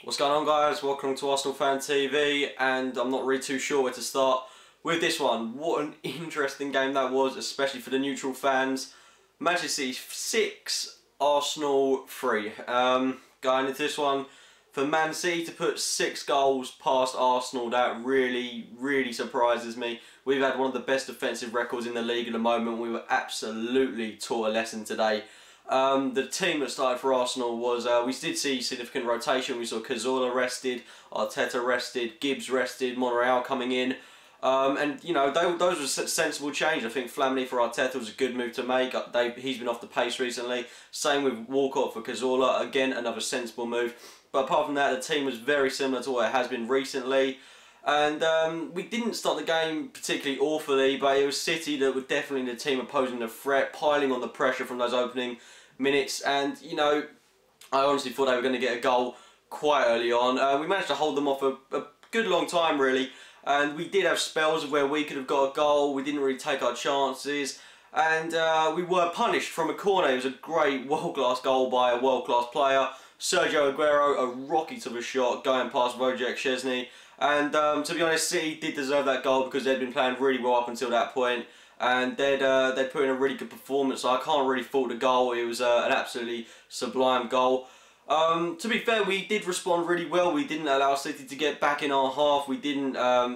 What's going on, guys? Welcome to Arsenal Fan TV, and I'm not really too sure where to start with this one. What an interesting game that was, especially for the neutral fans. Manchester City 6, Arsenal 3. Going into this one, for Man City to put 6 goals past Arsenal, that really surprises me. We've had one of the best defensive records in the league at the moment. We were absolutely taught a lesson today. The team that started for Arsenal was, we did see significant rotation. We saw Cazorla rested, Arteta rested, Gibbs rested, Monreal coming in. And, you know, those were sensible change. I think Flamini for Arteta was a good move to make. He's been off the pace recently. Same with Walcott for Cazorla. Again, another sensible move. But apart from that, the team was very similar to what it has been recently. And we didn't start the game particularly awfully, but it was City that were definitely the team opposing the threat, piling on the pressure from those opening minutes. And, you know, I honestly thought they were going to get a goal quite early on. We managed to hold them off a good long time, really. And we did have spells where we could have got a goal. We didn't really take our chances. And we were punished from a corner. It was a great world-class goal by a world-class player. Sergio Aguero, a rocket of a shot going past Wojciech Szczesny. And to be honest, City did deserve that goal because they'd been playing really well up until that point, and they'd put in a really good performance. So I can't really fault the goal. It was an absolutely sublime goal. To be fair, we did respond really well. We didn't allow City to get back in our half. We didn't,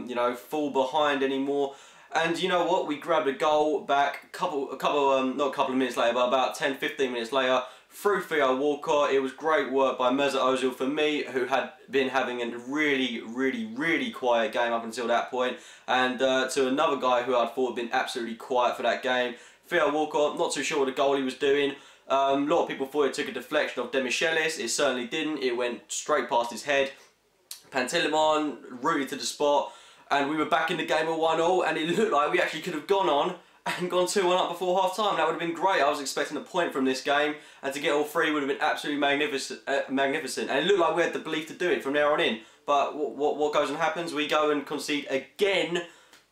you know, fall behind anymore. And you know what? We grabbed a goal back not a couple of minutes later, but about 10-15 minutes later, through Theo Walcott. It was great work by Mesut Ozil for me, who had been having a really quiet game up until that point, and to another guy who I thought had been absolutely quiet for that game, Theo Walcott. Not too sure what the goal he was doing. A lot of people thought it took a deflection of Demichelis. It certainly didn't. It went straight past his head. Pantilimon rooted to the spot, and we were back in the game at 1-1, and it looked like we actually could have gone on and gone 2-1 up before half time. That would have been great. I was expecting a point from this game, and to get all 3 would have been absolutely magnificent. And it looked like we had the belief to do it from there on in. But what goes and happens? We go and concede again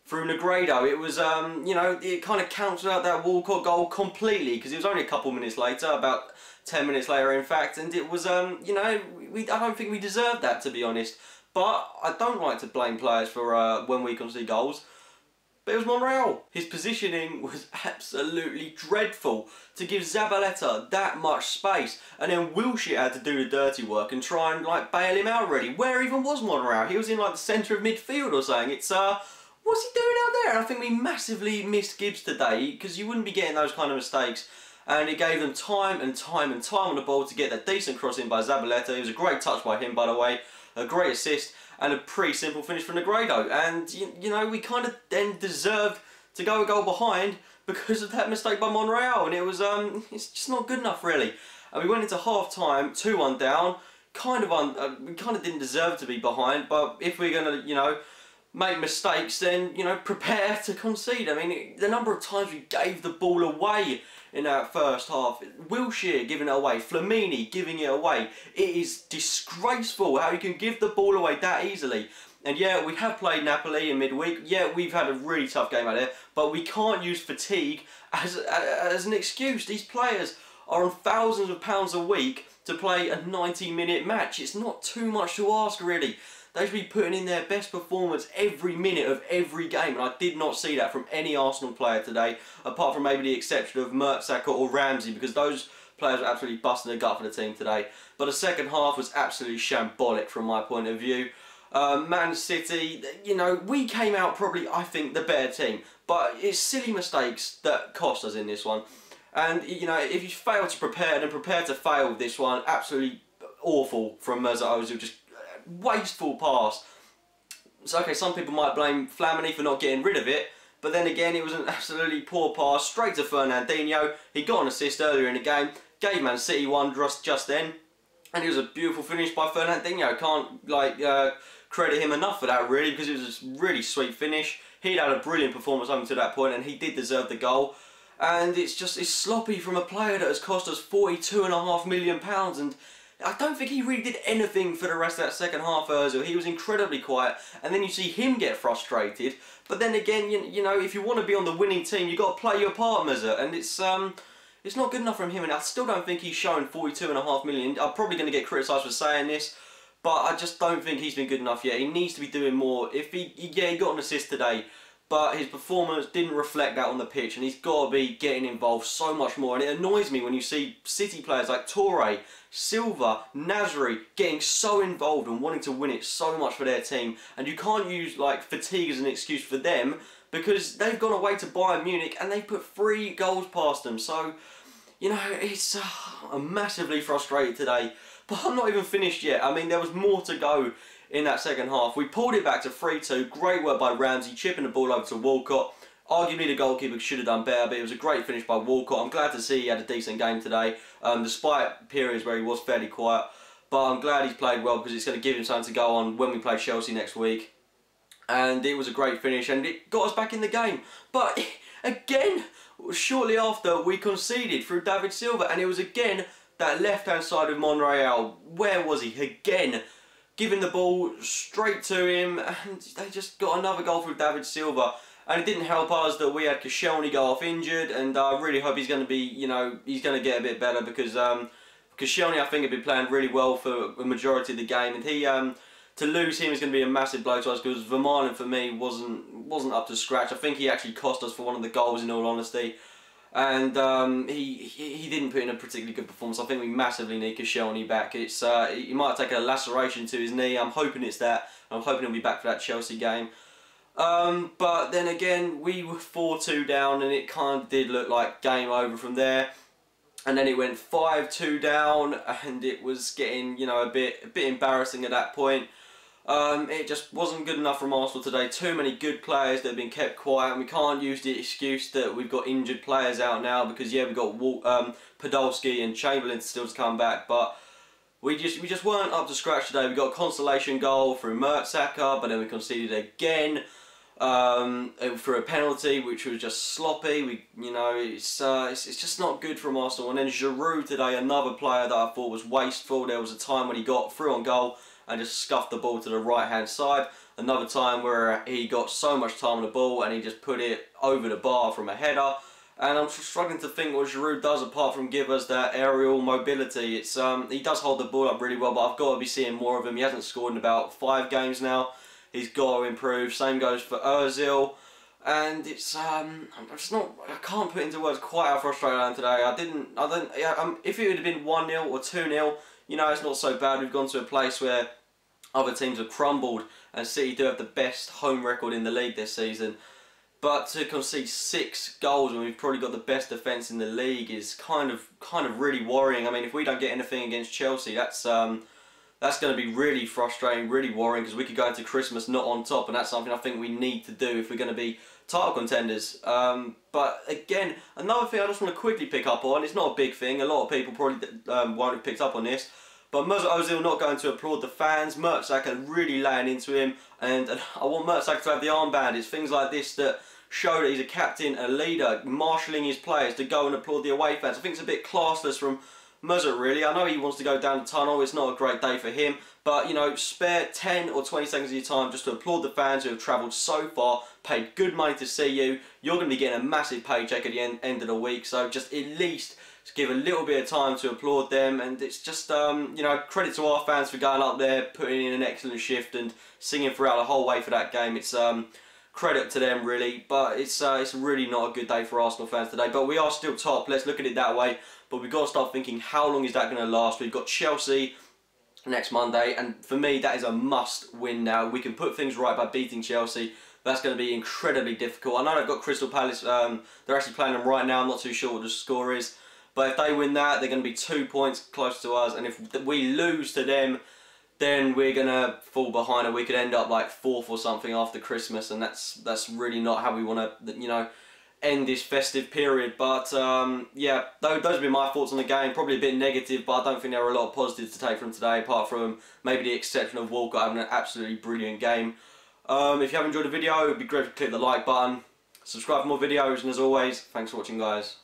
through Negredo. It was, you know, it kind of cancelled out that Walcott goal completely, because it was only a couple minutes later, about 10 minutes later in fact, and it was, you know, I don't think we deserved that, to be honest. But I don't like to blame players for when we concede goals. But it was Monreal. His positioning was absolutely dreadful. To give Zabaleta that much space, and then Wilshere had to do the dirty work and try and like bail him out really. Where even was Monreal? He was in like the centre of midfield or something. It's what's he doing out there? And I think we massively missed Gibbs today, because you wouldn't be getting those kind of mistakes. And it gave them time and time on the ball to get that decent cross in by Zabaleta. It was a great touch by him, by the way. A great assist and a pretty simple finish from Negredo. And, you know, we kind of then deserved to go a goal behind because of that mistake by Monreal. And it was, it's just not good enough, really. And we went into half-time, 2-1 down. We kind of didn't deserve to be behind. But if we're going to, you know, make mistakes, then, you know, prepare to concede. I mean, the number of times we gave the ball away in that first half. Wilshere giving it away, Flamini giving it away. It is disgraceful how you can give the ball away that easily. And yeah, we have played Napoli in midweek. Yeah, we've had a really tough game out there, but we can't use fatigue as an excuse. These players are on thousands of pounds a week to play a 90-minute match. It's not too much to ask, really. They should be putting in their best performance every minute of every game, and I did not see that from any Arsenal player today, apart from maybe the exception of Mertesacker or Ramsey, because those players were absolutely busting their gut for the team today. But the second half was absolutely shambolic from my point of view. Man City, you know, we came out probably, I think, the better team, but it's silly mistakes that cost us in this one. And, you know, if you fail to prepare, then prepare to fail with this one. Absolutely awful from Mesut Ozil, just wasteful pass. So okay, some people might blame Flamini for not getting rid of it, but then again, it was an absolutely poor pass straight to Fernandinho. He got an assist earlier in the game, gave Man City one just then, and it was a beautiful finish by Fernandinho. Can't like credit him enough for that, really, because it was a really sweet finish. He'd had a brilliant performance up until that point, and he did deserve the goal. And it's sloppy from a player that has cost us £42.5 million, and I don't think he really did anything for the rest of that second half, Ozil. He was incredibly quiet, and then you see him get frustrated. But then again, you know, if you want to be on the winning team, you've got to play your part, Mesut. And it's not good enough from him, and I still don't think he's shown 42.5 million. I'm probably going to get criticised for saying this, but I just don't think he's been good enough yet. He needs to be doing more. If he got an assist today, but his performance didn't reflect that on the pitch, and he's got to be getting involved so much more. And it annoys me when you see City players like Toure, Silva, Nasri getting so involved and wanting to win it so much for their team, and you can't use like fatigue as an excuse for them, because they've gone away to Bayern Munich and they've put 3 goals past them. So, you know, it's I'm massively frustrated today. But I'm not even finished yet. I mean, there was more to go in that second half. We pulled it back to 3-2. Great work by Ramsey, chipping the ball over to Walcott. Arguably the goalkeeper should have done better, but it was a great finish by Walcott. I'm glad to see he had a decent game today, despite periods where he was fairly quiet. But I'm glad he's played well, because it's going to give him something to go on when we play Chelsea next week. And it was a great finish, and it got us back in the game. But again, shortly after, we conceded through David Silva, and it was again that left-hand side of Monreal. Where was he? Again, giving the ball straight to him, and they just got another goal through David Silva. And it didn't help us that we had Koscielny go off injured, and I really hope he's going to be, you know, he's going to get a bit better, because Koscielny, I think, had been playing really well for the majority of the game, and he to lose him is going to be a massive blow to us, because Vermaelen for me wasn't up to scratch. I think he actually cost us for one of the goals, in all honesty, and he didn't put in a particularly good performance. I think we massively need Koscielny back. It's he might have taken a laceration to his knee. I'm hoping it's that. I'm hoping he'll be back for that Chelsea game. But then again, we were 4-2 down, and it kind of did look like game over from there. And then it went 5-2 down, and it was getting, you know, a bit embarrassing at that point. It just wasn't good enough from Arsenal today. Too many good players that have been kept quiet, and we can't use the excuse that we've got injured players out now, because yeah, we've got Podolski and Chamberlain still to come back, but we just weren't up to scratch today. We got a consolation goal through Mertesacker, but then we conceded again for a penalty, which was just sloppy. You know, it's just not good from Arsenal. And then Giroud today, another player that I thought was wasteful. There was a time when he got through on goal and just scuffed the ball to the right hand side. Another time where he got so much time on the ball and he just put it over the bar from a header. And I'm struggling to think what Giroud does apart from give us that aerial mobility. It's he does hold the ball up really well, but I've got to be seeing more of him. He hasn't scored in about 5 games now. He's got to improve. Same goes for Ozil. And it's I'm just not. I can't put into words quite how frustrated I am today. If it would have been 1-0 or 2-0, you know, it's not so bad. We've gone to a place where other teams have crumbled, and City do have the best home record in the league this season. But to concede 6 goals when we've probably got the best defence in the league is kind of really worrying. I mean, if we don't get anything against Chelsea, that's going to be really frustrating, really worrying, because we could go into Christmas not on top, and that's something I think we need to do if we're going to be title contenders. But again, another thing I just want to quickly pick up on, it's not a big thing, a lot of people probably won't have picked up on this, but Mesut Ozil not going to applaud the fans, Mertesacker really laying into him, and I want Mertesacker to have the armband. It's things like this that show that he's a captain, a leader, marshalling his players to go and applaud the away fans. I think it's a bit classless from Mesut, really. I know he wants to go down the tunnel, it's not a great day for him, but you know, spare 10 or 20 seconds of your time just to applaud the fans who have travelled so far, paid good money to see you. You're going to be getting a massive paycheck at the end of the week, so just at least give a little bit of time to applaud them. And it's just, you know, credit to our fans for going up there, putting in an excellent shift and singing throughout the whole way for that game. It's credit to them, really, but it's really not a good day for Arsenal fans today. But we are still top, let's look at it that way. But we've got to start thinking, how long is that going to last? We've got Chelsea next Monday, and for me that is a must win now. We can put things right by beating Chelsea. That's going to be incredibly difficult. I know they've got Crystal Palace, they're actually playing them right now. I'm not too sure what the score is, but if they win that, they're going to be 2 points close to us, and if we lose to them, then we're going to fall behind, and we could end up like 4th or something after Christmas, and that's really not how we want to, you know, end this festive period. But yeah, those have been my thoughts on the game. Probably a bit negative, but I don't think there were a lot of positives to take from today, apart from maybe the exception of Walcott having an absolutely brilliant game. If you have enjoyed the video, it would be great to click the like button, subscribe for more videos, and as always, thanks for watching, guys.